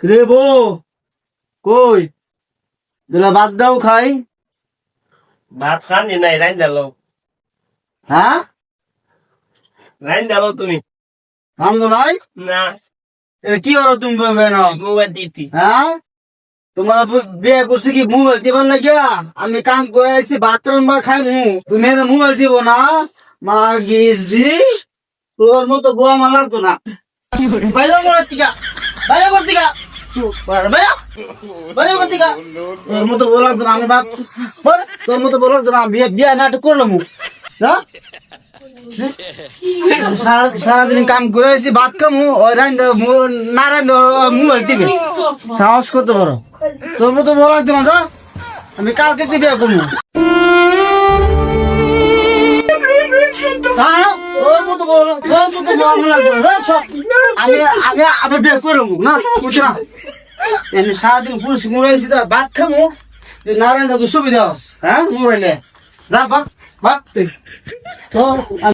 রে বউ কই দিলা বাদ দাও খাই। ভাত খানি নাই লাইন দাও। হ্যাঁ লাইন দাও তুমি। আমনো নাই না কি করো তুমি না? মোবাইল দিতি। হ্যাঁ তোমার বিয়ে করছি কি মোবাইল দিবার না গিয়া? আমি কাম করে আসছি ভাত রান্না খাই তুমি মোবাইল দিব না? মাগিজি তোর মতো বউ আমার লাগতো না। বাইরে করার টিকা বাইরে কর টিকা বাইরে কর টিকা তোর মতো বউ লাগতো না। আমি ভাত তোর মতো বউ লাগতো না। বিয়ে বিয়ে নাটক করলাম না। সারাদিন কাম করে আসছি ভাত খামু ওই রান্ধ না রান্ধ মোবাইল টিপে সাহস করতে পারো। তোর মতো বউ লাগতো না। আমি কালকে বিয়ে করবো। আমি বিয়ে করলাম না বুঝছো না? এমনি সারাদিন পুলিশ ঘুরাইছি তো ভাত খামু নারায়ণ সুবিধা হ্যাঁ মোবাইলে যা বাক বাক তুই তো